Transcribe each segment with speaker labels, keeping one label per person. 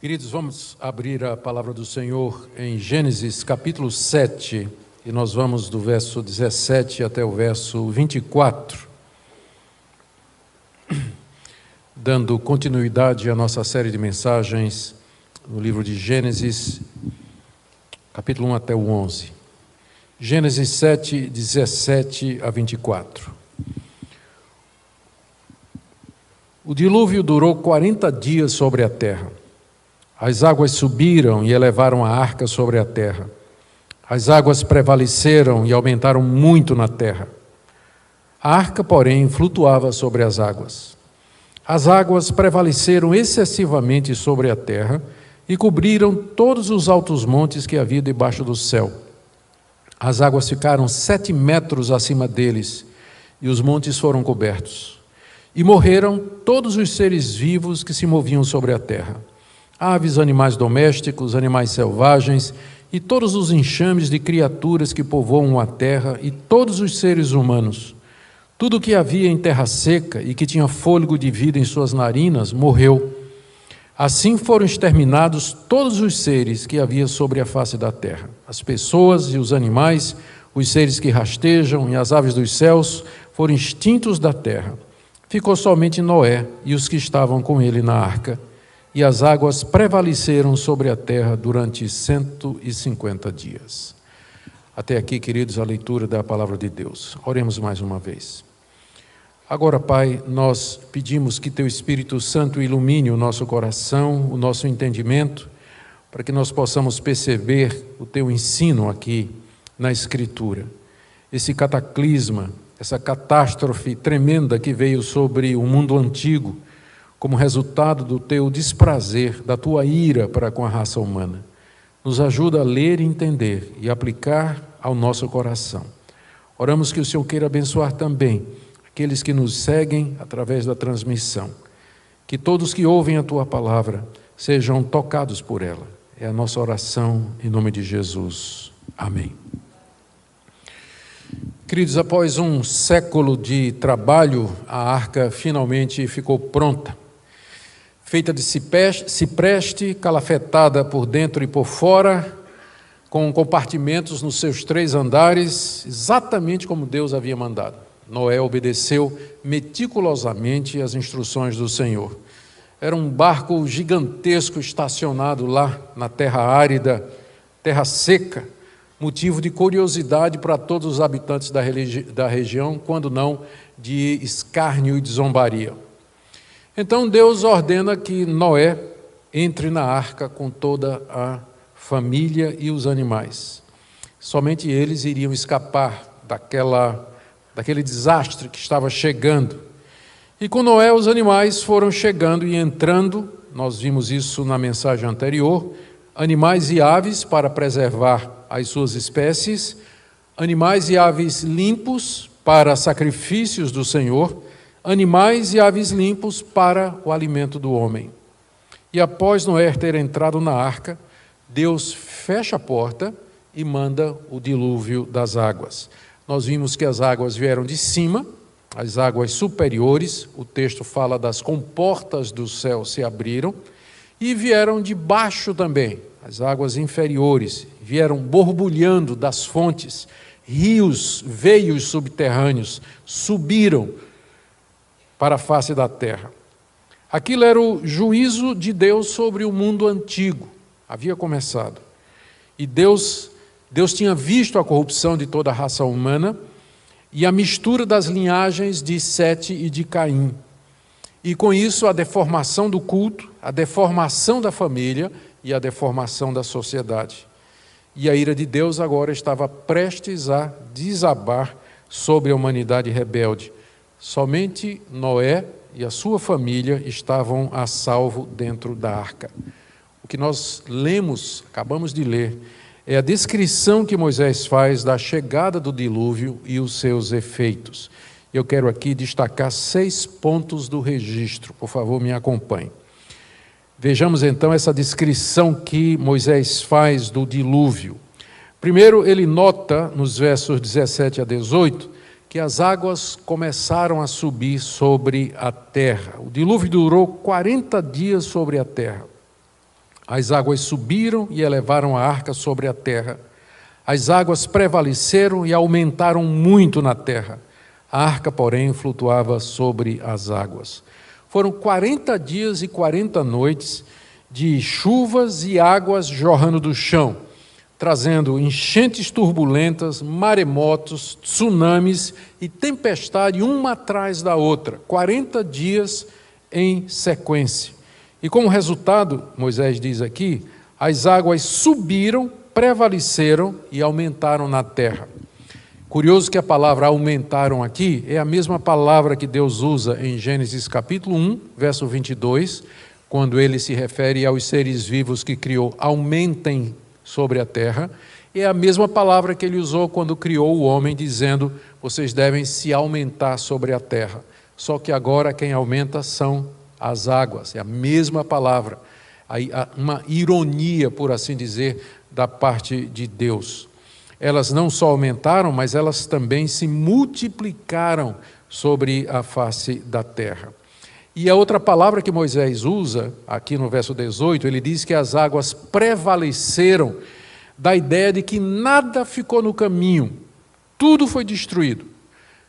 Speaker 1: Queridos, vamos abrir a palavra do Senhor em Gênesis capítulo 7, e nós vamos do verso 17 até o verso 24, dando continuidade à nossa série de mensagens no livro de Gênesis, capítulo 1 até o 11. Gênesis 7, 17 a 24. O dilúvio durou 40 dias sobre a terra. As águas subiram e elevaram a arca sobre a terra. As águas prevaleceram e aumentaram muito na terra. A arca, porém, flutuava sobre as águas. As águas prevaleceram excessivamente sobre a terra e cobriram todos os altos montes que havia debaixo do céu. As águas ficaram 7 metros acima deles e os montes foram cobertos. E morreram todos os seres vivos que se moviam sobre a terra. Aves, animais domésticos, animais selvagens e todos os enxames de criaturas que povoam a terra e todos os seres humanos. Tudo o que havia em terra seca e que tinha fôlego de vida em suas narinas morreu. Assim foram exterminados todos os seres que havia sobre a face da terra. As pessoas e os animais, os seres que rastejam e as aves dos céus foram extintos da terra. Ficou somente Noé e os que estavam com ele na arca. E as águas prevaleceram sobre a terra durante 150 dias. Até aqui, queridos, a leitura da palavra de Deus. Oremos mais uma vez. Agora, Pai, nós pedimos que Teu Espírito Santo ilumine o nosso coração, o nosso entendimento, para que nós possamos perceber o Teu ensino aqui na Escritura. Esse cataclisma, essa catástrofe tremenda que veio sobre o mundo antigo, como resultado do Teu desprazer, da Tua ira para com a raça humana. Nos ajuda a ler e entender e aplicar ao nosso coração. Oramos que o Senhor queira abençoar também aqueles que nos seguem através da transmissão. Que todos que ouvem a Tua palavra sejam tocados por ela. É a nossa oração em nome de Jesus. Amém. Queridos, após um século de trabalho, a arca finalmente ficou pronta. Feita de cipreste, calafetada por dentro e por fora, com compartimentos nos seus 3 andares, exatamente como Deus havia mandado. Noé obedeceu meticulosamente às instruções do Senhor. Era um barco gigantesco estacionado lá na terra árida, terra seca, motivo de curiosidade para todos os habitantes da região, quando não de escárnio e de zombaria. Então Deus ordena que Noé entre na arca com toda a família e os animais. Somente eles iriam escapar daquele desastre que estava chegando. E com Noé os animais foram chegando e entrando, nós vimos isso na mensagem anterior, animais e aves para preservar as suas espécies, animais e aves limpos para sacrifícios do Senhor, animais e aves limpos para o alimento do homem. E após Noé ter entrado na arca, Deus fecha a porta e manda o dilúvio das águas. Nós vimos que as águas vieram de cima, as águas superiores, o texto fala das comportas do céu se abriram, e vieram de baixo também, as águas inferiores, vieram borbulhando das fontes, rios, veios subterrâneos, subiram para a face da terra. Aquilo era o juízo de Deus sobre o mundo antigo, havia começado. E Deus tinha visto a corrupção de toda a raça humana e a mistura das linhagens de Sete e de Caim. E com isso a deformação do culto, a deformação da família e a deformação da sociedade. E a ira de Deus agora estava prestes a desabar sobre a humanidade rebelde. Somente Noé e a sua família estavam a salvo dentro da arca. O que nós lemos, acabamos de ler, é a descrição que Moisés faz da chegada do dilúvio e os seus efeitos. Eu quero aqui destacar 6 pontos do registro, por favor, me acompanhe. Vejamos então essa descrição que Moisés faz do dilúvio. Primeiro, ele nota nos versos 17 a 18, que as águas começaram a subir sobre a terra. O dilúvio durou 40 dias sobre a terra. As águas subiram e elevaram a arca sobre a terra. As águas prevaleceram e aumentaram muito na terra. A arca, porém, flutuava sobre as águas. Foram 40 dias e 40 noites de chuvas e águas jorrando do chão, trazendo enchentes turbulentas, maremotos, tsunamis e tempestade uma atrás da outra, 40 dias em sequência. E como resultado, Moisés diz aqui, as águas subiram, prevaleceram e aumentaram na terra. Curioso que a palavra aumentaram aqui é a mesma palavra que Deus usa em Gênesis capítulo 1, verso 22, quando ele se refere aos seres vivos que criou, aumentem sobre a terra. É a mesma palavra que ele usou quando criou o homem, dizendo, vocês devem se aumentar sobre a terra. Só que agora quem aumenta são as águas, é a mesma palavra, uma ironia, por assim dizer, da parte de Deus. Elas não só aumentaram, mas elas também se multiplicaram sobre a face da terra. E a outra palavra que Moisés usa, aqui no verso 18, ele diz que as águas prevaleceram, da ideia de que nada ficou no caminho, tudo foi destruído.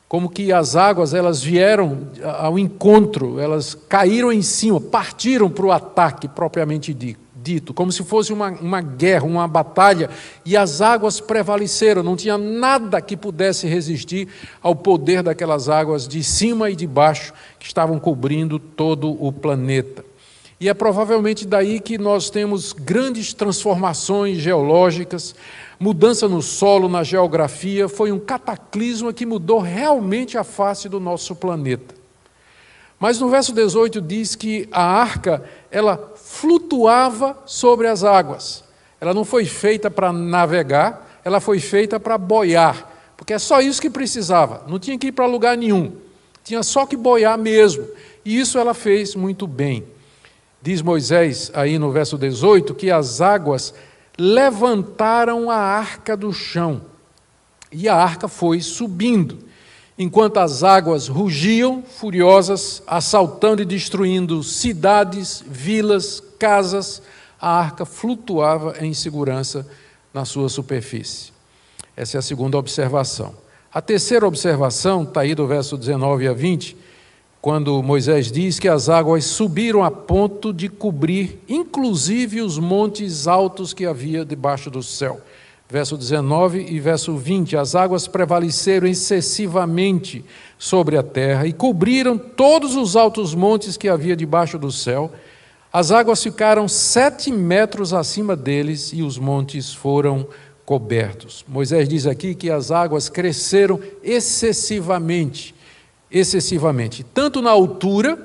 Speaker 1: Como que as águas, elas vieram ao encontro, elas caíram em cima, partiram para o ataque propriamente dito, como se fosse uma guerra, uma batalha, e as águas prevaleceram, não tinha nada que pudesse resistir ao poder daquelas águas de cima e de baixo, que estavam cobrindo todo o planeta. E é provavelmente daí que nós temos grandes transformações geológicas, mudança no solo, na geografia, foi um cataclisma que mudou realmente a face do nosso planeta. Mas no verso 18 diz que a arca, ela flutuava sobre as águas. Ela não foi feita para navegar, ela foi feita para boiar, porque é só isso que precisava, não tinha que ir para lugar nenhum, tinha só que boiar mesmo, e isso ela fez muito bem. Diz Moisés aí no verso 18 que as águas levantaram a arca do chão, e a arca foi subindo, enquanto as águas rugiam, furiosas, assaltando e destruindo cidades, vilas, casas, a arca flutuava em segurança na sua superfície. Essa é a segunda observação. A terceira observação está aí do verso 19 a 20, quando Moisés diz que as águas subiram a ponto de cobrir, inclusive, os montes altos que havia debaixo do céu. Verso 19 e verso 20, as águas prevaleceram excessivamente sobre a terra e cobriram todos os altos montes que havia debaixo do céu. As águas ficaram 7 metros acima deles e os montes foram cobertos. Moisés diz aqui que as águas cresceram excessivamente, tanto na altura,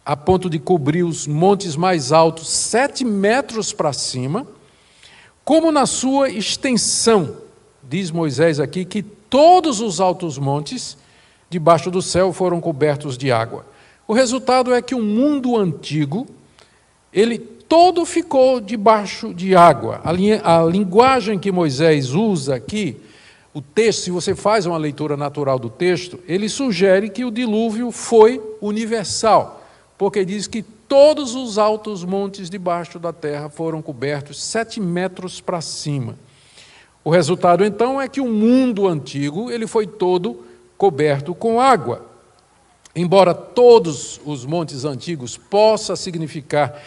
Speaker 1: a ponto de cobrir os montes mais altos 7 metros para cima, como na sua extensão. Diz Moisés aqui que todos os altos montes debaixo do céu foram cobertos de água. O resultado é que o mundo antigo, ele todo ficou debaixo de água. A linguagem que Moisés usa aqui, o texto, se você faz uma leitura natural do texto, ele sugere que o dilúvio foi universal, porque diz que todos os altos montes debaixo da terra foram cobertos 7 metros para cima. O resultado, então, é que o mundo antigo ele foi todo coberto com água. Embora todos os montes antigos possa significar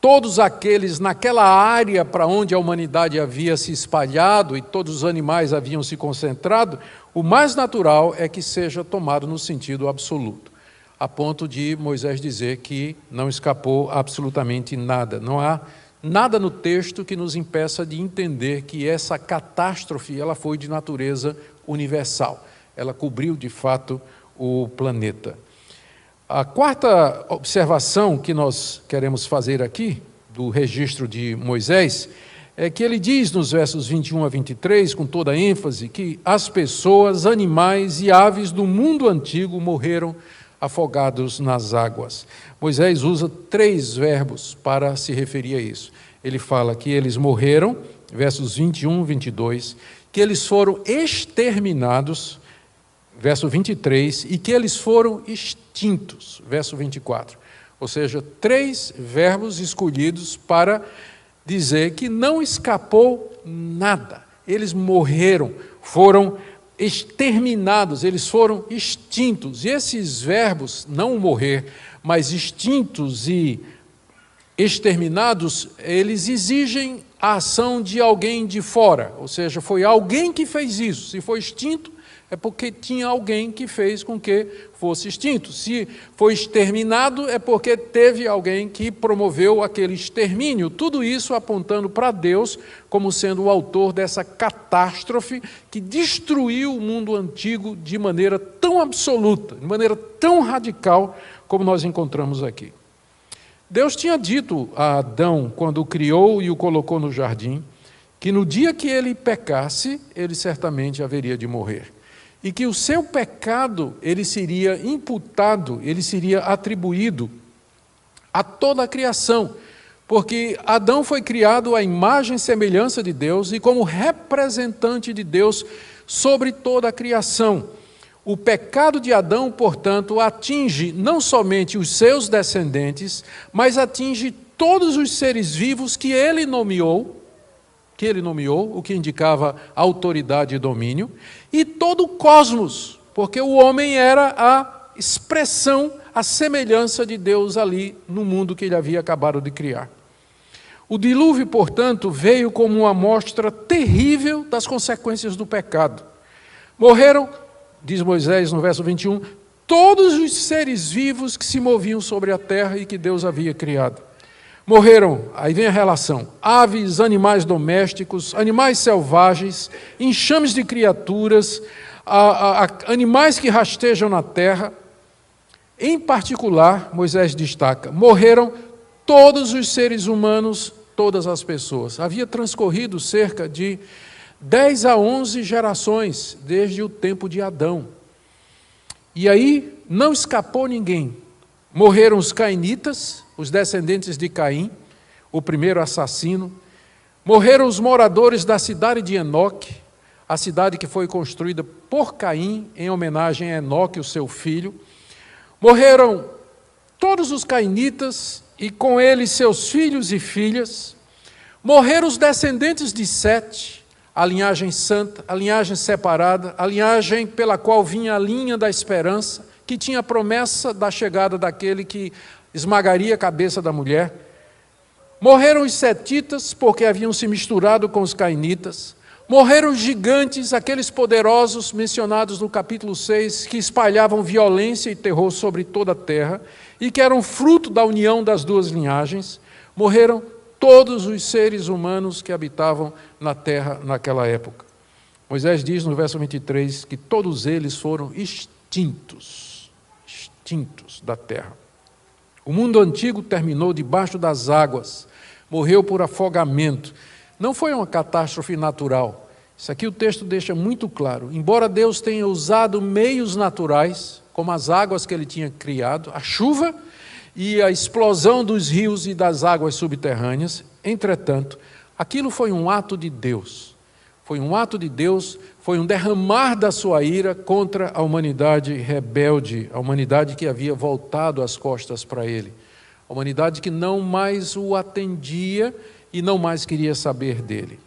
Speaker 1: todos aqueles naquela área para onde a humanidade havia se espalhado e todos os animais haviam se concentrado, o mais natural é que seja tomado no sentido absoluto, a ponto de Moisés dizer que não escapou absolutamente nada. Não há nada no texto que nos impeça de entender que essa catástrofe ela foi de natureza universal. Ela cobriu, de fato, o planeta. A quarta observação que nós queremos fazer aqui, do registro de Moisés, é que ele diz nos versos 21 a 23, com toda ênfase, que as pessoas, animais e aves do mundo antigo morreram afogados nas águas. Moisés usa 3 verbos para se referir a isso. Ele fala que eles morreram, versos 21 e 22, que eles foram exterminados, verso 23, e que eles foram extintos, verso 24. Ou seja, 3 verbos escolhidos para dizer que não escapou nada. Eles morreram, foram exterminados, eles foram extintos. E esses verbos, não morrer, mas extintos e exterminados, eles exigem a ação de alguém de fora. Ou seja, foi alguém que fez isso. Se foi extinto, é porque tinha alguém que fez com que fosse extinto. Se foi exterminado, é porque teve alguém que promoveu aquele extermínio. Tudo isso apontando para Deus como sendo o autor dessa catástrofe que destruiu o mundo antigo de maneira tão absoluta, de maneira tão radical como nós encontramos aqui. Deus tinha dito a Adão, quando o criou e o colocou no jardim, que no dia que ele pecasse, ele certamente haveria de morrer. E que o seu pecado, ele seria imputado, ele seria atribuído a toda a criação, porque Adão foi criado à imagem e semelhança de Deus e como representante de Deus sobre toda a criação. O pecado de Adão, portanto, atinge não somente os seus descendentes, mas atinge todos os seres vivos que ele nomeou, o que indicava autoridade e domínio, e todo o cosmos, porque o homem era a expressão, a semelhança de Deus ali no mundo que ele havia acabado de criar. O dilúvio, portanto, veio como uma amostra terrível das consequências do pecado. Morreram, diz Moisés no verso 21, todos os seres vivos que se moviam sobre a terra e que Deus havia criado. Morreram, aí vem a relação, aves, animais domésticos, animais selvagens, enxames de criaturas, animais que rastejam na terra. Em particular, Moisés destaca, morreram todos os seres humanos, todas as pessoas. Havia transcorrido cerca de 10 a 11 gerações, desde o tempo de Adão. E aí não escapou ninguém. Morreram os cainitas, os descendentes de Caim, o primeiro assassino. Morreram os moradores da cidade de Enoque, a cidade que foi construída por Caim, em homenagem a Enoque, o seu filho. Morreram todos os cainitas, e com eles seus filhos e filhas. Morreram os descendentes de Sete, a linhagem santa, a linhagem separada, a linhagem pela qual vinha a linha da esperança, que tinha a promessa da chegada daquele que esmagaria a cabeça da mulher. Morreram os setitas, porque haviam se misturado com os cainitas. Morreram os gigantes, aqueles poderosos mencionados no capítulo 6, que espalhavam violência e terror sobre toda a terra, e que eram fruto da união das duas linhagens. Morreram todos os seres humanos que habitavam na terra naquela época. Moisés diz no verso 23 que todos eles foram extintos da terra. O mundo antigo terminou debaixo das águas, morreu por afogamento. Não foi uma catástrofe natural. Isso aqui o texto deixa muito claro. Embora Deus tenha usado meios naturais, como as águas que ele tinha criado, a chuva e a explosão dos rios e das águas subterrâneas, entretanto, aquilo foi um ato de Deus. Foi um ato de Deus, foi um derramar da sua ira contra a humanidade rebelde, a humanidade que havia voltado as costas para ele, a humanidade que não mais o atendia e não mais queria saber dele.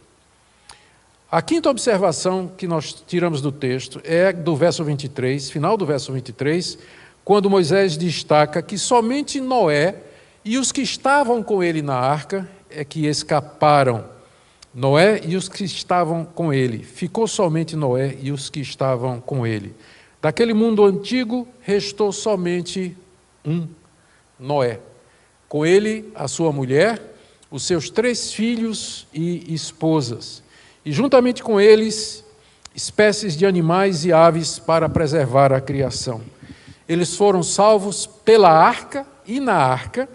Speaker 1: A quinta observação que nós tiramos do texto é do verso 23, final do verso 23, quando Moisés destaca que somente Noé e os que estavam com ele na arca é que escaparam. Noé e os que estavam com ele. Ficou somente Noé e os que estavam com ele. Daquele mundo antigo, restou somente um, Noé. Com ele, a sua mulher, os seus 3 filhos e esposas. E juntamente com eles, espécies de animais e aves para preservar a criação. Eles foram salvos pela arca e na arca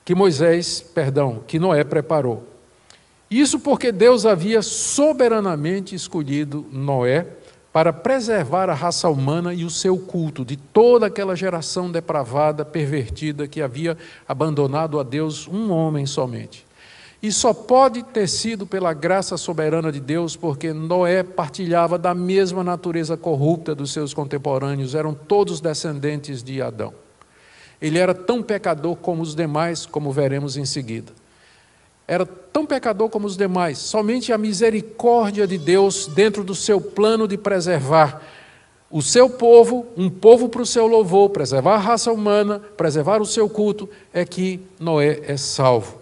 Speaker 1: que Noé preparou. Isso porque Deus havia soberanamente escolhido Noé para preservar a raça humana e o seu culto de toda aquela geração depravada, pervertida, que havia abandonado a Deus um homem somente. E só pode ter sido pela graça soberana de Deus, porque Noé partilhava da mesma natureza corrupta dos seus contemporâneos, eram todos descendentes de Adão. Ele era tão pecador como os demais, como veremos em seguida. Era tão pecador como os demais. Somente a misericórdia de Deus, dentro do seu plano de preservar o seu povo, um povo para o seu louvor, preservar a raça humana, preservar o seu culto, é que Noé é salvo.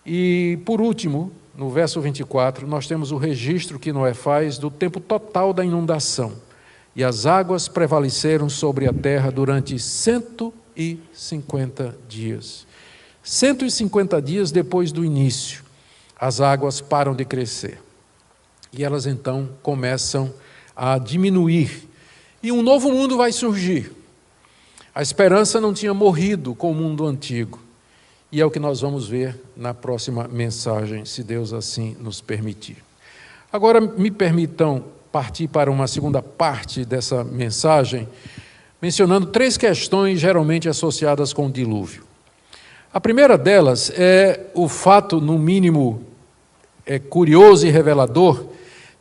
Speaker 1: E, por último, no verso 24, nós temos o registro que Noé faz do tempo total da inundação. E as águas prevaleceram sobre a terra durante 150 dias. 150 dias depois do início, as águas param de crescer. E elas então começam a diminuir. E um novo mundo vai surgir. A esperança não tinha morrido com o mundo antigo. E é o que nós vamos ver na próxima mensagem, se Deus assim nos permitir. Agora, me permitam partir para uma segunda parte dessa mensagem, mencionando 3 questões geralmente associadas com o dilúvio. A primeira delas é o fato, no mínimo, curioso e revelador,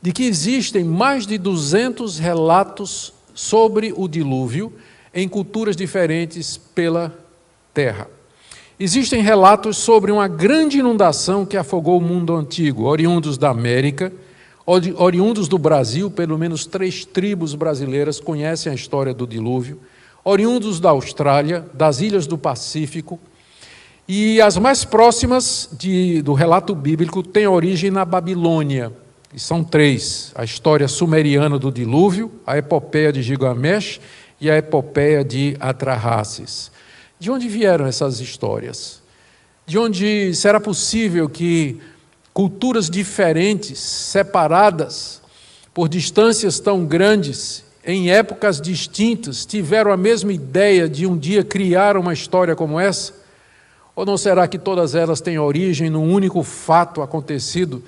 Speaker 1: de que existem mais de 200 relatos sobre o dilúvio em culturas diferentes pela terra. Existem relatos sobre uma grande inundação que afogou o mundo antigo, oriundos da América, oriundos do Brasil, pelo menos 3 tribos brasileiras conhecem a história do dilúvio, oriundos da Austrália, das ilhas do Pacífico, e as mais próximas do relato bíblico têm origem na Babilônia, e são 3, a história sumeriana do dilúvio, a epopeia de Gilgamesh e a epopeia de Atrahasis. De onde vieram essas histórias? De onde será possível que culturas diferentes, separadas por distâncias tão grandes, em épocas distintas, tiveram a mesma ideia de um dia criar uma história como essa? Ou não será que todas elas têm origem num único fato acontecido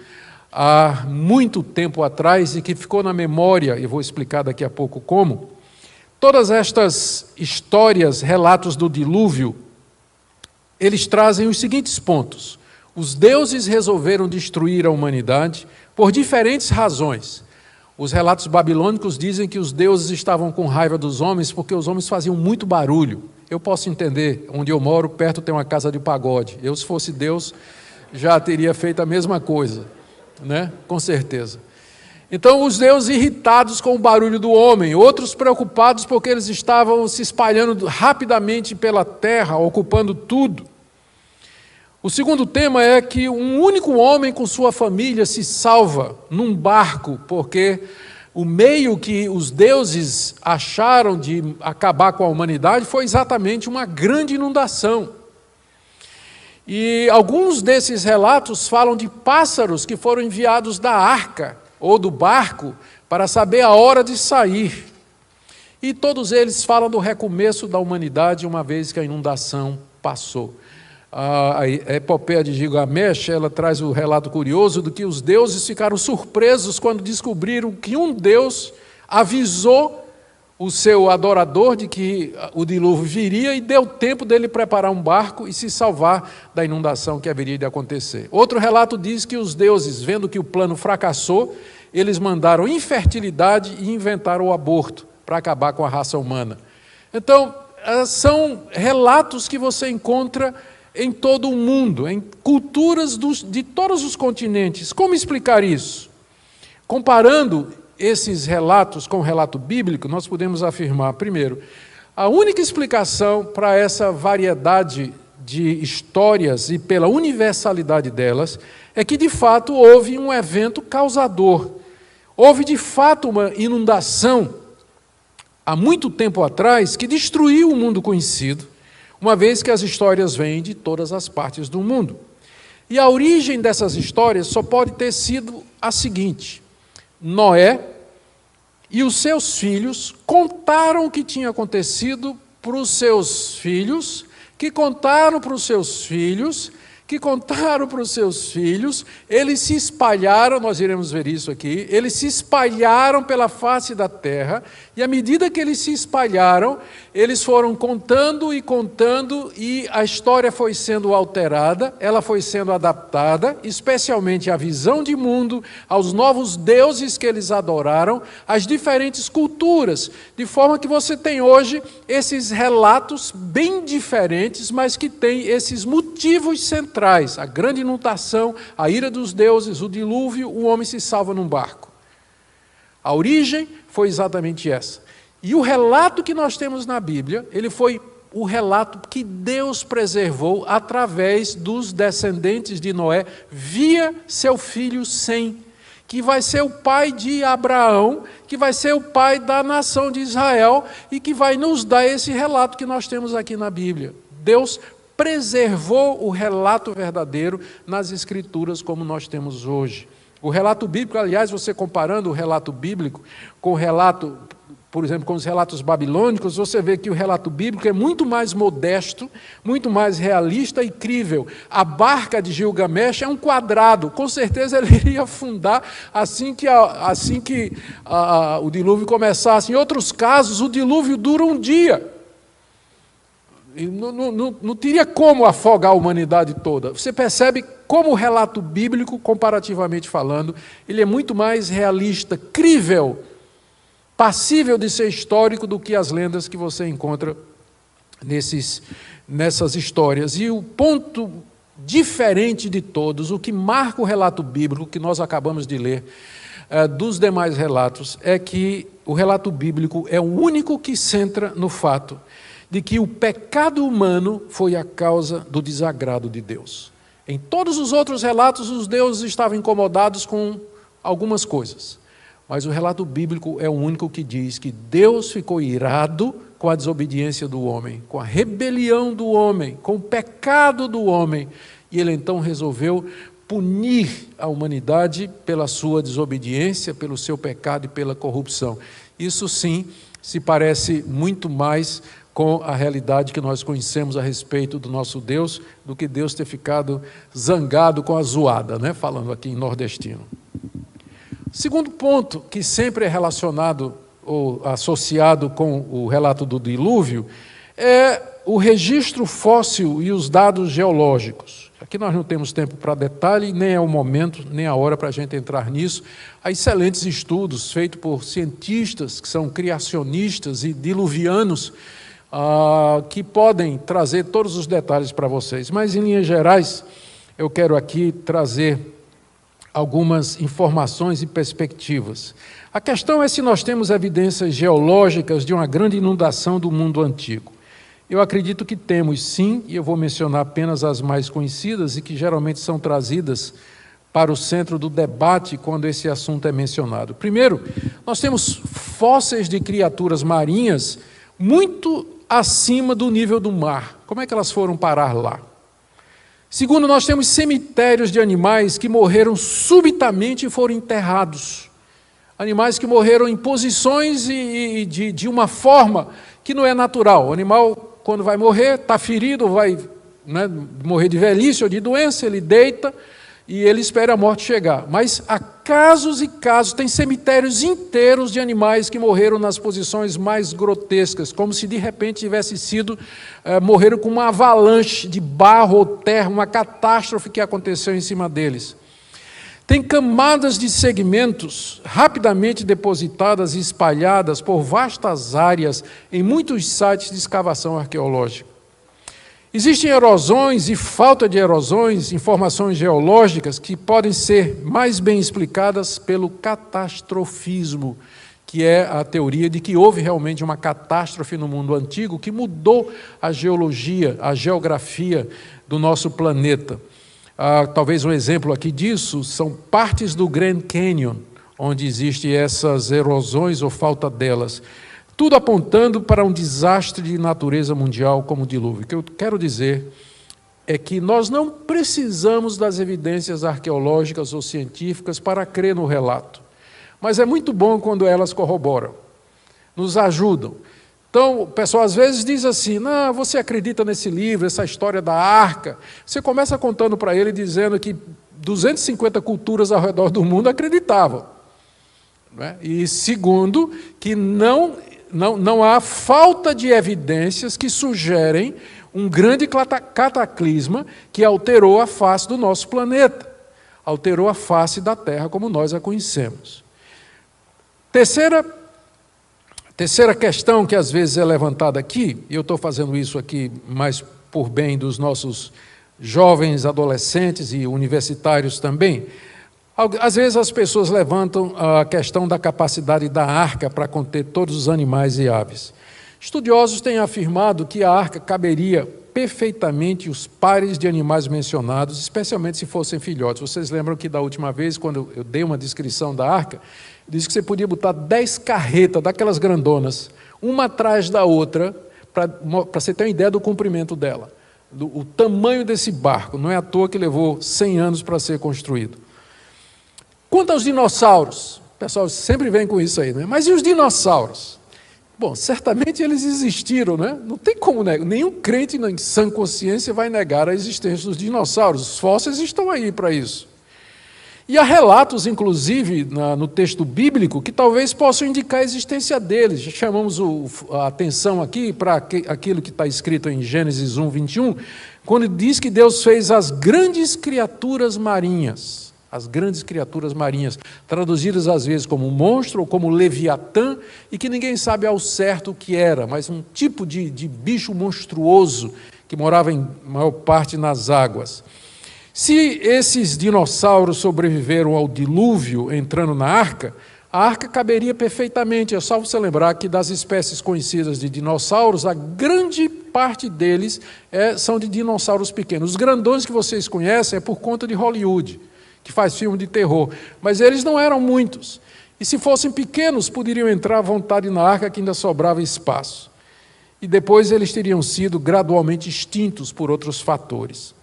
Speaker 1: há muito tempo atrás e que ficou na memória, e vou explicar daqui a pouco como? Todas estas histórias, relatos do dilúvio, eles trazem os seguintes pontos. Os deuses resolveram destruir a humanidade por diferentes razões. Os relatos babilônicos dizem que os deuses estavam com raiva dos homens porque os homens faziam muito barulho. Eu posso entender, onde eu moro, perto tem uma casa de pagode. Eu, se fosse Deus, já teria feito a mesma coisa, né? Com certeza. Então, os deuses irritados com o barulho do homem, outros preocupados porque eles estavam se espalhando rapidamente pela terra, ocupando tudo. O segundo tema é que um único homem com sua família se salva num barco, porque o meio que os deuses acharam de acabar com a humanidade foi exatamente uma grande inundação. E alguns desses relatos falam de pássaros que foram enviados da arca ou do barco para saber a hora de sair. E todos eles falam do recomeço da humanidade uma vez que a inundação passou. A epopeia de Gilgamesh, ela traz o relato curioso de que os deuses ficaram surpresos quando descobriram que um deus avisou o seu adorador de que o dilúvio viria e deu tempo dele preparar um barco e se salvar da inundação que haveria de acontecer. Outro relato diz que os deuses, vendo que o plano fracassou, eles mandaram infertilidade e inventaram o aborto para acabar com a raça humana. Então, são relatos que você encontra em todo o mundo, em culturas de todos os continentes. Como explicar isso? Comparando esses relatos com o relato bíblico, nós podemos afirmar, primeiro, a única explicação para essa variedade de histórias e pela universalidade delas é que, de fato, houve um evento causador. Houve, de fato, uma inundação há muito tempo atrás que destruiu o mundo conhecido, uma vez que as histórias vêm de todas as partes do mundo. E a origem dessas histórias só pode ter sido a seguinte: Noé e os seus filhos contaram o que tinha acontecido para os seus filhos, que contaram para os seus filhos, que contaram para os seus filhos, eles se espalharam, nós iremos ver isso aqui, eles se espalharam pela face da terra, e à medida que eles se espalharam, eles foram contando, e a história foi sendo alterada, ela foi sendo adaptada, especialmente à visão de mundo, aos novos deuses que eles adoraram, às diferentes culturas, de forma que você tem hoje esses relatos bem diferentes, mas que têm esses motivos centrais: a grande inundação, a ira dos deuses, o dilúvio, o homem se salva num barco. A origem foi exatamente essa. E o relato que nós temos na Bíblia, ele foi o relato que Deus preservou através dos descendentes de Noé, via seu filho Sem, que vai ser o pai de Abraão, que vai ser o pai da nação de Israel, e que vai nos dar esse relato que nós temos aqui na Bíblia. Deus preservou o relato verdadeiro nas Escrituras como nós temos hoje. O relato bíblico, aliás, você comparando o relato bíblico com o relato, por exemplo, com os relatos babilônicos, você vê que o relato bíblico é muito mais modesto, muito mais realista e crível. A barca de Gilgamesh é um quadrado, com certeza ele iria afundar assim que o dilúvio começasse. Em outros casos, o dilúvio dura um dia. E não teria como afogar a humanidade toda. Você percebe como o relato bíblico, comparativamente falando, ele é muito mais realista, crível, passível de ser histórico do que as lendas que você encontra nessas histórias. E o ponto diferente de todos, o que marca o relato bíblico que nós acabamos de ler, dos demais relatos, é que o relato bíblico é o único que centra no fato de que o pecado humano foi a causa do desagrado de Deus. Em todos os outros relatos, os deuses estavam incomodados com algumas coisas. Mas o relato bíblico é o único que diz que Deus ficou irado com a desobediência do homem, com a rebelião do homem, com o pecado do homem. E ele então resolveu punir a humanidade pela sua desobediência, pelo seu pecado e pela corrupção. Isso sim se parece muito mais com a realidade que nós conhecemos a respeito do nosso Deus, do que Deus ter ficado zangado com a zoada, né? Falando aqui em nordestino. Segundo ponto, que sempre é relacionado ou associado com o relato do dilúvio, é o registro fóssil e os dados geológicos. Aqui nós não temos tempo para detalhe, nem é o momento, nem a hora para a gente entrar nisso. Há excelentes estudos feitos por cientistas que são criacionistas e diluvianos, que podem trazer todos os detalhes para vocês. Mas, em linhas gerais, eu quero aqui trazer algumas informações e perspectivas. A questão é se nós temos evidências geológicas de uma grande inundação do mundo antigo. Eu acredito que temos sim, e eu vou mencionar apenas as mais conhecidas e que geralmente são trazidas para o centro do debate quando esse assunto é mencionado. Primeiro, nós temos fósseis de criaturas marinhas muito acima do nível do mar. Como é que elas foram parar lá? Segundo, nós temos cemitérios de animais que morreram subitamente e foram enterrados. Animais que morreram em posições e de uma forma que não é natural. O animal, quando vai morrer, está ferido, vai morrer de velhice ou de doença, ele deita e ele espera a morte chegar. Mas há casos e casos, tem cemitérios inteiros de animais que morreram nas posições mais grotescas, como se de repente tivesse sido, morreram com uma avalanche de barro ou terra, uma catástrofe que aconteceu em cima deles. Tem camadas de segmentos rapidamente depositadas e espalhadas por vastas áreas em muitos sites de escavação arqueológica. Existem erosões e falta de erosões, informações geológicas que podem ser mais bem explicadas pelo catastrofismo, que é a teoria de que houve realmente uma catástrofe no mundo antigo que mudou a geologia, a geografia do nosso planeta. Talvez um exemplo aqui disso são partes do Grand Canyon, onde existem essas erosões ou falta delas. Tudo apontando para um desastre de natureza mundial como o dilúvio. O que eu quero dizer é que nós não precisamos das evidências arqueológicas ou científicas para crer no relato. Mas é muito bom quando elas corroboram, nos ajudam. Então, o pessoal às vezes diz assim, não, você acredita nesse livro, essa história da arca? Você começa contando para ele dizendo que 250 culturas ao redor do mundo acreditavam. Né? E segundo, que não há falta de evidências que sugerem um grande cataclisma que alterou a face do nosso planeta, alterou a face da Terra como nós a conhecemos. Terceira questão que às vezes é levantada aqui, e eu estou fazendo isso aqui mais por bem dos nossos jovens, adolescentes e universitários também. Às vezes as pessoas levantam a questão da capacidade da arca para conter todos os animais e aves. Estudiosos têm afirmado que a arca caberia perfeitamente os pares de animais mencionados, especialmente se fossem filhotes. Vocês lembram que da última vez, quando eu dei uma descrição da arca, eu disse que você podia botar 10 carretas daquelas grandonas, uma atrás da outra, para você ter uma ideia do comprimento dela, o tamanho desse barco. Não é à toa que levou 100 anos para ser construído. Quanto aos dinossauros, o pessoal sempre vem com isso aí, né? Mas e os dinossauros? Bom, certamente eles existiram, né? Não tem como negar. Nenhum crente em sã consciência vai negar a existência dos dinossauros. Os fósseis estão aí para isso. E há relatos, inclusive, no texto bíblico, que talvez possam indicar a existência deles. Já chamamos a atenção aqui para aquilo que está escrito em Gênesis 1, 21, quando diz que Deus fez as grandes criaturas marinhas. As grandes criaturas marinhas, traduzidas às vezes como monstro ou como leviatã, e que ninguém sabe ao certo o que era, mas um tipo de bicho monstruoso que morava em maior parte nas águas. Se esses dinossauros sobreviveram ao dilúvio entrando na arca, a arca caberia perfeitamente. É só você lembrar que das espécies conhecidas de dinossauros, a grande parte deles são de dinossauros pequenos. Os grandões que vocês conhecem é por conta de Hollywood, que faz filme de terror, mas eles não eram muitos. E se fossem pequenos, poderiam entrar à vontade na arca, que ainda sobrava espaço. E depois eles teriam sido gradualmente extintos por outros fatores.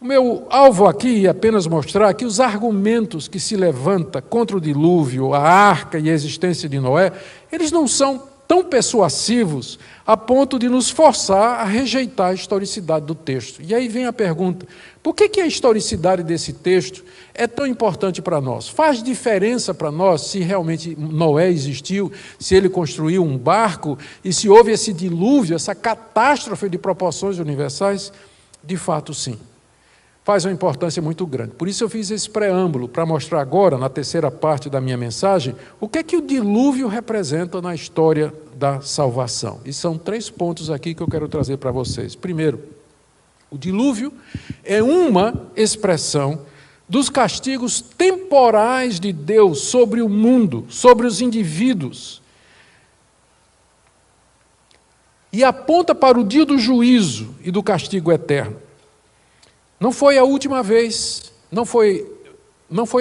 Speaker 1: O meu alvo aqui é apenas mostrar que os argumentos que se levanta contra o dilúvio, a arca e a existência de Noé, eles não são tão persuasivos a ponto de nos forçar a rejeitar a historicidade do texto. E aí vem a pergunta, por que a historicidade desse texto é tão importante para nós? Faz diferença para nós se realmente Noé existiu, se ele construiu um barco e se houve esse dilúvio, essa catástrofe de proporções universais? De fato, sim. Faz uma importância muito grande. Por isso eu fiz esse preâmbulo, para mostrar agora, na terceira parte da minha mensagem, o que o dilúvio representa na história da salvação. E são 3 pontos aqui que eu quero trazer para vocês. Primeiro, o dilúvio é uma expressão dos castigos temporais de Deus sobre o mundo, sobre os indivíduos. E aponta para o dia do juízo e do castigo eterno. Não foi a última vez, não foi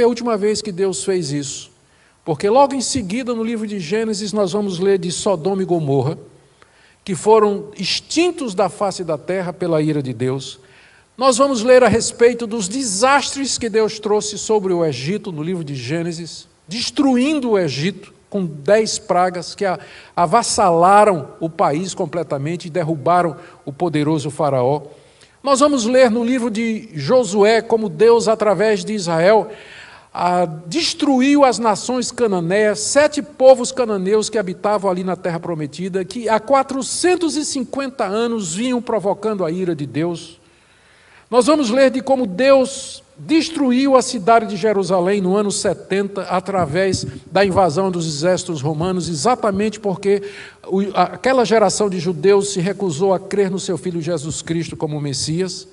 Speaker 1: a última vez que Deus fez isso. Porque logo em seguida, no livro de Gênesis, nós vamos ler de Sodoma e Gomorra, que foram extintos da face da terra pela ira de Deus. Nós vamos ler a respeito dos desastres que Deus trouxe sobre o Egito, no livro de Gênesis, destruindo o Egito com 10 pragas que avassalaram o país completamente e derrubaram o poderoso faraó. Nós vamos ler no livro de Josué como Deus, através de Israel, destruiu as nações cananeias, 7 povos cananeus que habitavam ali na terra prometida, que há 450 anos vinham provocando a ira de Deus. Nós vamos ler de como Deus destruiu a cidade de Jerusalém no ano 70, através da invasão dos exércitos romanos, exatamente porque aquela geração de judeus se recusou a crer no seu Filho Jesus Cristo como Messias.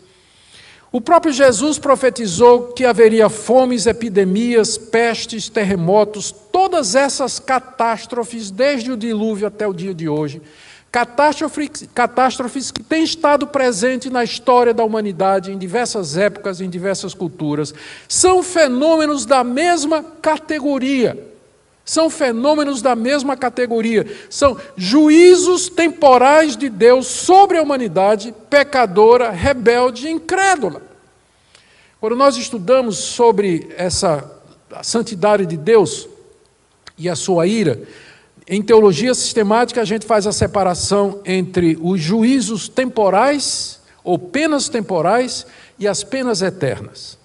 Speaker 1: O próprio Jesus profetizou que haveria fomes, epidemias, pestes, terremotos, todas essas catástrofes, desde o dilúvio até o dia de hoje. Catástrofes que têm estado presentes na história da humanidade em diversas épocas, em diversas culturas. São fenômenos da mesma categoria. São fenômenos da mesma categoria. São juízos temporais de Deus sobre a humanidade pecadora, rebelde e incrédula. Quando nós estudamos sobre a santidade de Deus e a sua ira, Em teologia sistemática, a gente faz a separação entre os juízos temporais, ou penas temporais, e as penas eternas.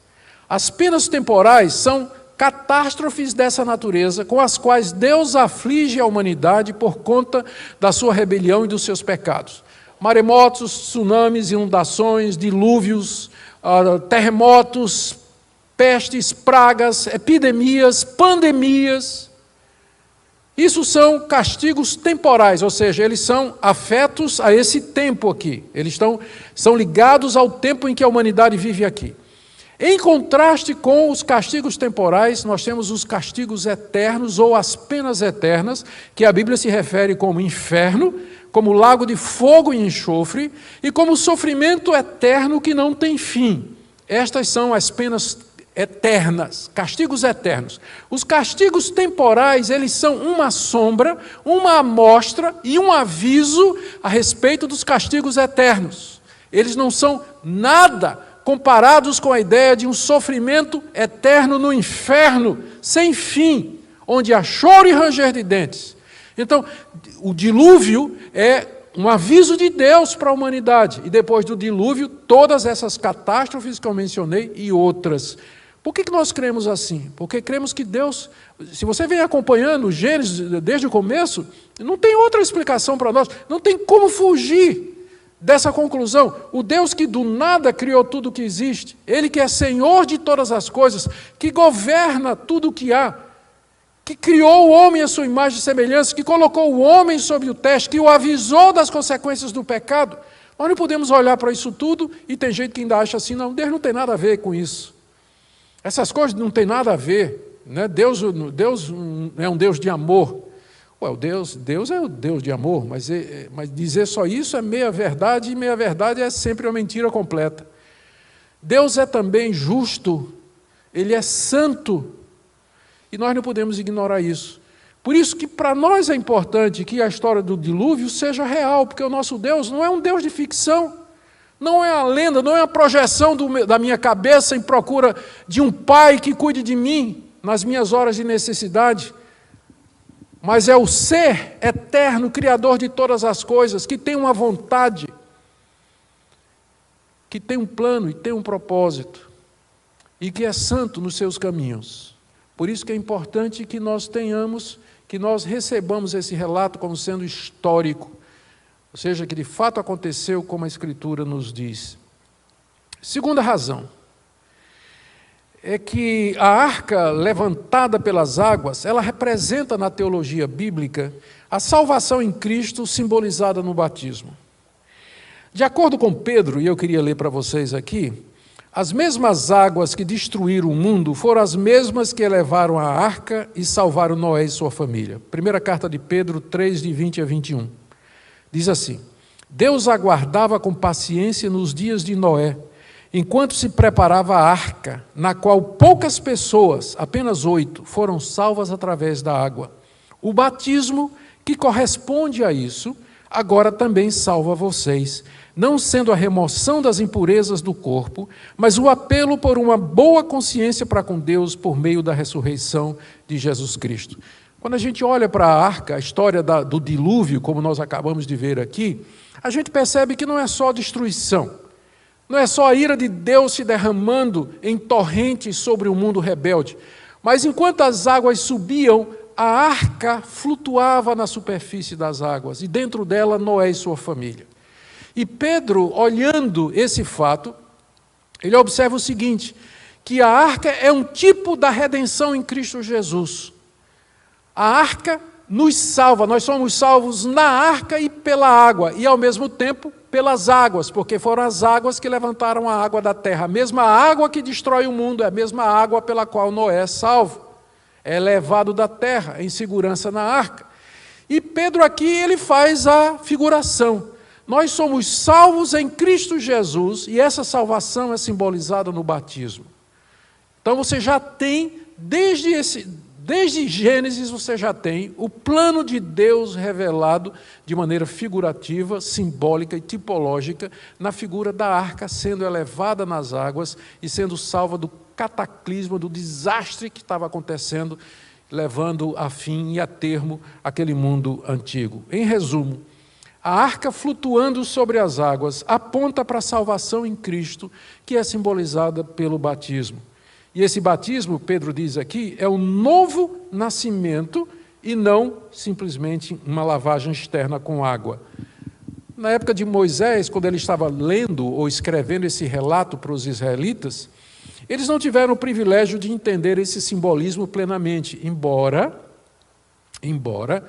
Speaker 1: As penas temporais são catástrofes dessa natureza, com as quais Deus aflige a humanidade por conta da sua rebelião e dos seus pecados. Maremotos, tsunamis, inundações, dilúvios, terremotos, pestes, pragas, epidemias, pandemias. Isso são castigos temporais, ou seja, eles são afetos a esse tempo aqui. Eles são ligados ao tempo em que a humanidade vive aqui. Em contraste com os castigos temporais, nós temos os castigos eternos ou as penas eternas, que a Bíblia se refere como inferno, como lago de fogo e enxofre, e como sofrimento eterno que não tem fim. Estas são as penas eternas, castigos eternos. Os castigos temporais, eles são uma sombra, uma amostra e um aviso a respeito dos castigos eternos. Eles não são nada comparados com a ideia de um sofrimento eterno no inferno, sem fim, onde há choro e ranger de dentes. Então, o dilúvio é um aviso de Deus para a humanidade. E depois do dilúvio, todas essas catástrofes que eu mencionei e outras. Por que nós cremos assim? Porque cremos que Deus, se você vem acompanhando o Gênesis desde o começo, não tem outra explicação para nós, não tem como fugir dessa conclusão. O Deus que do nada criou tudo o que existe, Ele que é Senhor de todas as coisas, que governa tudo o que há, que criou o homem à sua imagem e semelhança, que colocou o homem sob o teste, que o avisou das consequências do pecado. Nós não podemos olhar para isso tudo e tem gente que ainda acha assim, não, Deus não tem nada a ver com isso. Essas coisas não tem nada a ver, né? Deus é um Deus de amor. Ué, Deus é o Deus de amor, mas dizer só isso é meia verdade, e meia verdade é sempre uma mentira completa. Deus é também justo, Ele é santo, e nós não podemos ignorar isso. Por isso que para nós é importante que a história do dilúvio seja real, porque o nosso Deus não é um Deus de ficção, não é a lenda, não é a projeção da minha cabeça em procura de um pai que cuide de mim nas minhas horas de necessidade, mas é o ser eterno, criador de todas as coisas, que tem uma vontade, que tem um plano e tem um propósito, e que é santo nos seus caminhos. Por isso que é importante que nós recebamos esse relato como sendo histórico, ou seja, que de fato aconteceu como a Escritura nos diz. Segunda razão é que a arca levantada pelas águas, ela representa na teologia bíblica a salvação em Cristo simbolizada no batismo. De acordo com Pedro, e eu queria ler para vocês aqui, as mesmas águas que destruíram o mundo foram as mesmas que elevaram a arca e salvaram Noé e sua família. Primeira carta de Pedro 3, de 20 a 21. Diz assim: Deus aguardava com paciência nos dias de Noé, enquanto se preparava a arca, na qual poucas pessoas, apenas 8, foram salvas através da água. O batismo, que corresponde a isso, agora também salva vocês, não sendo a remoção das impurezas do corpo, mas o apelo por uma boa consciência para com Deus por meio da ressurreição de Jesus Cristo. Quando a gente olha para a arca, a história do dilúvio, como nós acabamos de ver aqui, a gente percebe que não é só destruição, não é só a ira de Deus se derramando em torrentes sobre o mundo rebelde, mas enquanto as águas subiam, a arca flutuava na superfície das águas, e dentro dela Noé e sua família. E Pedro, olhando esse fato, ele observa o seguinte, que a arca é um tipo da redenção em Cristo Jesus. A arca nos salva, nós somos salvos na arca e pela água, e ao mesmo tempo pelas águas, porque foram as águas que levantaram a água da terra. A mesma água que destrói o mundo é a mesma água pela qual Noé é salvo. É levado da terra em segurança na arca. E Pedro aqui, ele faz a figuração. Nós somos salvos em Cristo Jesus, e essa salvação é simbolizada no batismo. Então você já tem, desde Gênesis você já tem o plano de Deus revelado de maneira figurativa, simbólica e tipológica na figura da arca sendo elevada nas águas e sendo salva do cataclisma, do desastre que estava acontecendo levando a fim e a termo aquele mundo antigo. Em resumo, a arca flutuando sobre as águas aponta para a salvação em Cristo, que é simbolizada pelo batismo. E esse batismo, Pedro diz aqui, é um novo nascimento e não simplesmente uma lavagem externa com água. Na época de Moisés, quando ele estava lendo ou escrevendo esse relato para os israelitas, eles não tiveram o privilégio de entender esse simbolismo plenamente, embora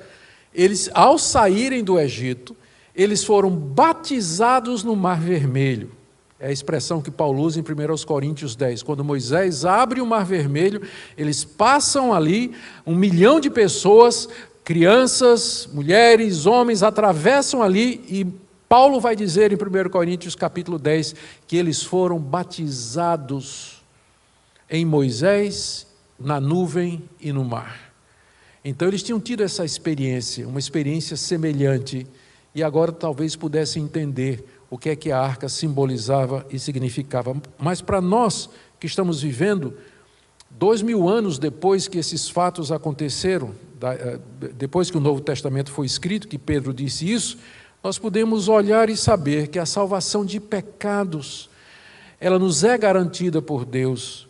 Speaker 1: eles, ao saírem do Egito, eles foram batizados no Mar Vermelho. É a expressão que Paulo usa em 1 Coríntios 10. Quando Moisés abre o Mar Vermelho, eles passam ali, 1 milhão de pessoas, crianças, mulheres, homens, atravessam ali e Paulo vai dizer em 1 Coríntios capítulo 10 que eles foram batizados em Moisés, na nuvem e no mar. Então eles tinham tido essa experiência, uma experiência semelhante, e agora talvez pudessem entender o que é que a arca simbolizava e significava. Mas para nós que estamos vivendo 2000 anos depois que esses fatos aconteceram, depois que o Novo Testamento foi escrito, que Pedro disse isso, nós podemos olhar e saber que a salvação de pecados, ela nos é garantida por Deus,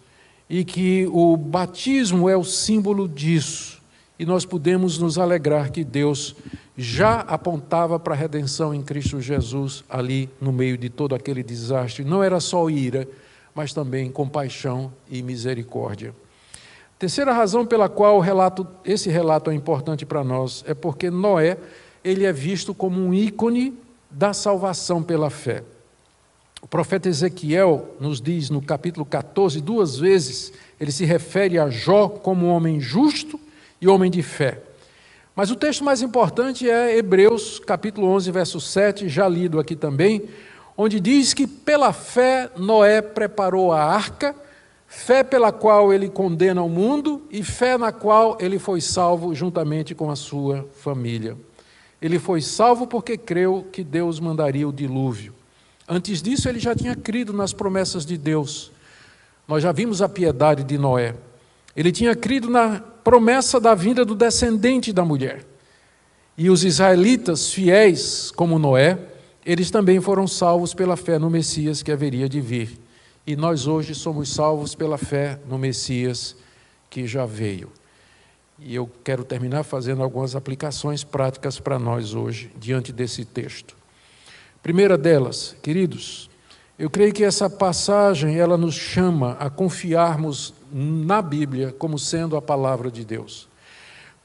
Speaker 1: e que o batismo é o símbolo disso, e nós podemos nos alegrar que Deus já apontava para a redenção em Cristo Jesus ali no meio de todo aquele desastre. Não era só ira, mas também compaixão e misericórdia. Terceira razão pela qual esse relato é importante para nós é porque Noé, ele é visto como um ícone da salvação pela fé. O profeta Ezequiel nos diz no capítulo 14, 2 vezes, ele se refere a Jó como um homem justo e homem de fé. Mas o texto mais importante é Hebreus, capítulo 11, verso 7, já lido aqui também, onde diz que pela fé Noé preparou a arca, fé pela qual ele condena o mundo e fé na qual ele foi salvo juntamente com a sua família. Ele foi salvo porque creu que Deus mandaria o dilúvio. Antes disso, ele já tinha crido nas promessas de Deus. Nós já vimos a piedade de Noé. Ele tinha crido na promessa da vinda do descendente da mulher. E os israelitas fiéis, como Noé, eles também foram salvos pela fé no Messias que haveria de vir. E nós hoje somos salvos pela fé no Messias que já veio. E eu quero terminar fazendo algumas aplicações práticas para nós hoje, diante desse texto. Primeira delas, queridos, eu creio que essa passagem, ela nos chama a confiarmos na Bíblia como sendo a palavra de Deus.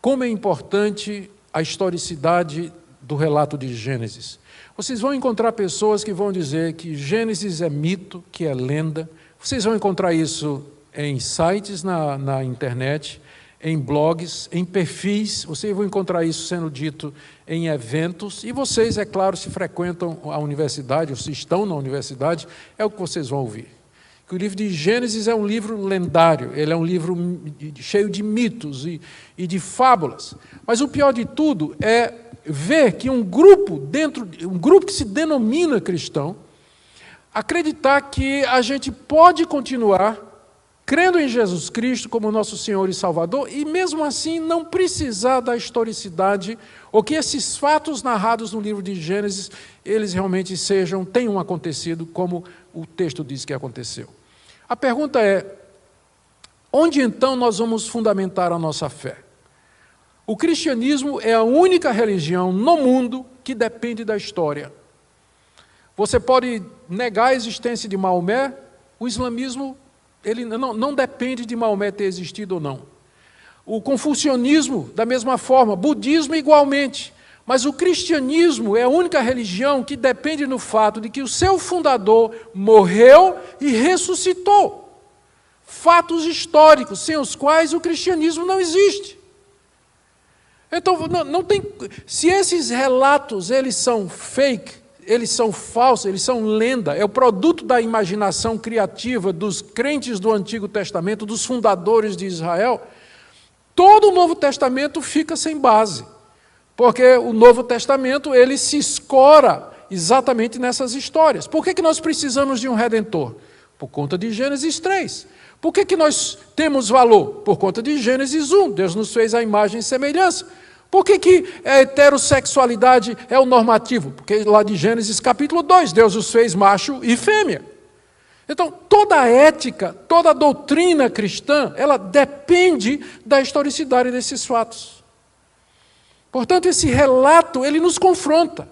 Speaker 1: Como é importante a historicidade do relato de Gênesis. Vocês vão encontrar pessoas que vão dizer que Gênesis é mito, que é lenda. Vocês vão encontrar isso em sites na internet, em blogs, em perfis. Vocês vão encontrar isso sendo dito em eventos. E vocês, é claro, se frequentam a universidade, ou se estão na universidade, é o que vocês vão ouvir. Que o livro de Gênesis é um livro lendário, ele é um livro cheio de mitos e de fábulas. Mas o pior de tudo é ver que um grupo que se denomina cristão, acreditar que a gente pode continuar crendo em Jesus Cristo como nosso Senhor e Salvador, e mesmo assim não precisar da historicidade, ou que esses fatos narrados no livro de Gênesis, eles realmente tenham acontecido como o texto diz que aconteceu. A pergunta é, onde então nós vamos fundamentar a nossa fé? O cristianismo é a única religião no mundo que depende da história. Você pode negar a existência de Maomé, o islamismo ele não depende de Maomé ter existido ou não. O confucionismo, da mesma forma, budismo igualmente. Mas o cristianismo é a única religião que depende do fato de que o seu fundador morreu e ressuscitou. Fatos históricos, sem os quais o cristianismo não existe. Então, não tem. Se esses relatos eles são fake, eles são falsos, eles são lenda, é o produto da imaginação criativa dos crentes do Antigo Testamento, dos fundadores de Israel, todo o Novo Testamento fica sem base, porque o Novo Testamento ele se escora exatamente nessas histórias. Por que nós precisamos de um Redentor? Por conta de Gênesis 3. Por que nós temos valor? Por conta de Gênesis 1. Deus nos fez a imagem e semelhança. Por que a heterossexualidade é o normativo? Porque lá de Gênesis capítulo 2, Deus os fez macho e fêmea. Então, toda a ética, toda a doutrina cristã, ela depende da historicidade desses fatos. Portanto, esse relato, ele nos confronta.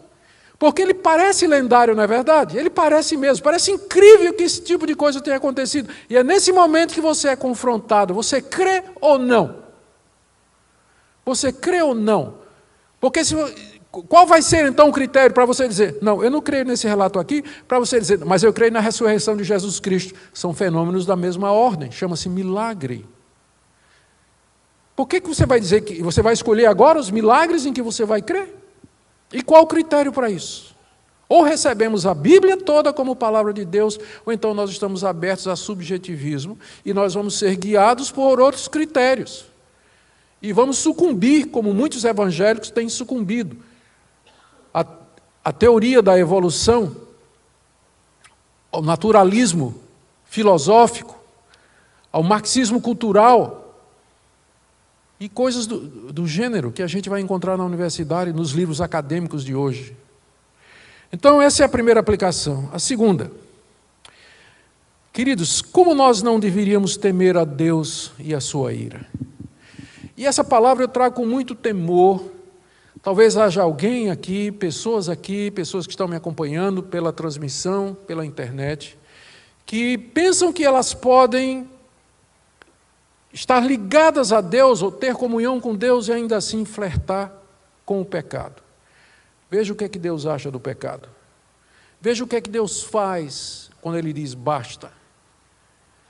Speaker 1: Porque ele parece lendário, não é verdade? Ele parece mesmo, parece incrível que esse tipo de coisa tenha acontecido. E é nesse momento que você é confrontado. Você crê ou não? Você crê ou não? Porque qual vai ser então o critério para você dizer, não, eu não creio nesse relato aqui, para você dizer, mas eu creio na ressurreição de Jesus Cristo. São fenômenos da mesma ordem, chama-se milagre. Por que você vai dizer que você vai escolher agora os milagres em que você vai crer? E qual o critério para isso? Ou recebemos a Bíblia toda como palavra de Deus, ou então nós estamos abertos a subjetivismo e nós vamos ser guiados por outros critérios. E vamos sucumbir, como muitos evangélicos têm sucumbido, a teoria da evolução, ao naturalismo filosófico, ao marxismo cultural, e coisas do gênero que a gente vai encontrar na universidade, nos livros acadêmicos de hoje. Então, essa é a primeira aplicação. A segunda, queridos, como nós não deveríamos temer a Deus e a sua ira? E essa palavra eu trago com muito temor. Talvez haja alguém aqui, pessoas que estão me acompanhando pela transmissão, pela internet, que pensam que elas podem estar ligadas a Deus ou ter comunhão com Deus e ainda assim flertar com o pecado. Veja o que é que Deus acha do pecado. Veja o que é que Deus faz quando Ele diz basta.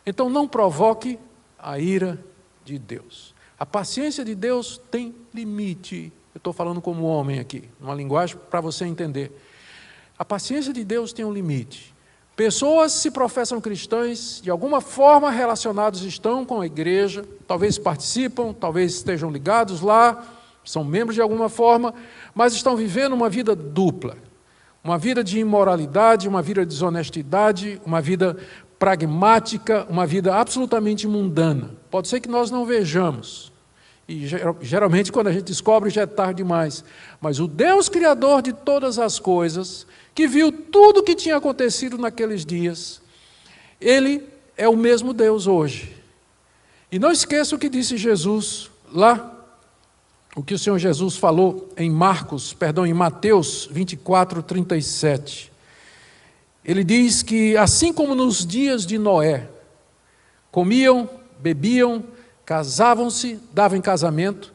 Speaker 1: Então não provoque a ira de Deus. A paciência de Deus tem limite. Eu estou falando como homem aqui, numa linguagem para você entender. A paciência de Deus tem um limite. Pessoas se professam cristãs, de alguma forma relacionados estão com a igreja, talvez participam, talvez estejam ligados lá, são membros de alguma forma, mas estão vivendo uma vida dupla. Uma vida de imoralidade, uma vida de desonestidade, uma vida pragmática, uma vida absolutamente mundana. Pode ser que nós não vejamos. E geralmente quando a gente descobre já é tarde demais. Mas o Deus Criador de todas as coisas, que viu tudo o que tinha acontecido naqueles dias, Ele é o mesmo Deus hoje. E não esqueça o que disse Jesus lá, o que o Senhor Jesus falou em Mateus 24, 37. Ele diz que assim como nos dias de Noé, comiam, bebiam, casavam-se, davam em casamento,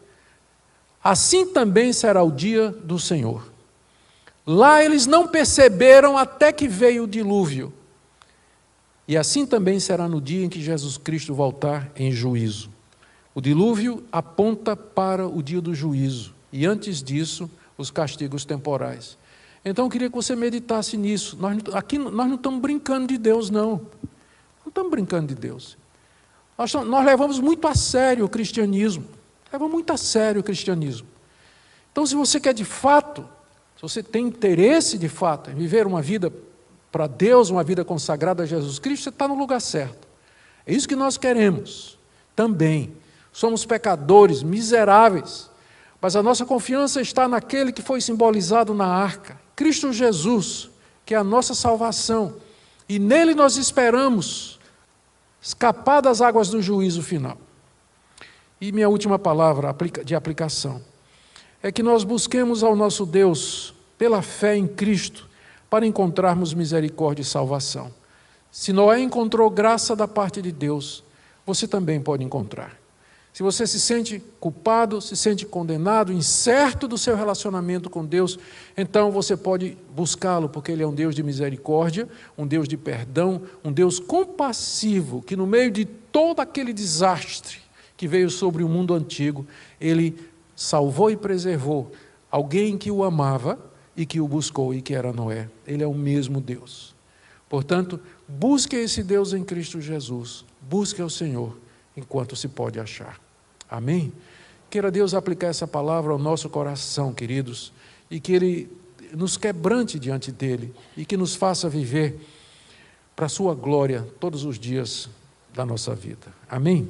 Speaker 1: assim também será o dia do Senhor. Lá eles não perceberam até que veio o dilúvio. E assim também será no dia em que Jesus Cristo voltar em juízo. O dilúvio aponta para o dia do juízo. E antes disso, os castigos temporais. Então eu queria que você meditasse nisso. Aqui nós não estamos brincando de Deus, não. Não estamos brincando de Deus. Nós levamos muito a sério o cristianismo. Levamos muito a sério o cristianismo. Então, se você quer de fato, se você tem interesse de fato em viver uma vida para Deus, uma vida consagrada a Jesus Cristo, você está no lugar certo. É isso que nós queremos também. Somos pecadores, miseráveis, mas a nossa confiança está naquele que foi simbolizado na arca, Cristo Jesus, que é a nossa salvação. E nele nós esperamos escapar das águas do juízo final. E minha última palavra de aplicação é que nós busquemos ao nosso Deus, pela fé em Cristo, para encontrarmos misericórdia e salvação. Se Noé encontrou graça da parte de Deus, você também pode encontrar. Se você se sente culpado, se sente condenado, incerto do seu relacionamento com Deus, então você pode buscá-lo, porque Ele é um Deus de misericórdia, um Deus de perdão, um Deus compassivo, que no meio de todo aquele desastre que veio sobre o mundo antigo, Ele salvou e preservou alguém que o amava e que o buscou e que era Noé. Ele é o mesmo Deus. Portanto, busque esse Deus em Cristo Jesus. Busque ao Senhor enquanto se pode achar. Amém? Queira Deus aplicar essa palavra ao nosso coração, queridos, e que Ele nos quebrante diante dEle e que nos faça viver para a sua glória todos os dias da nossa vida. Amém?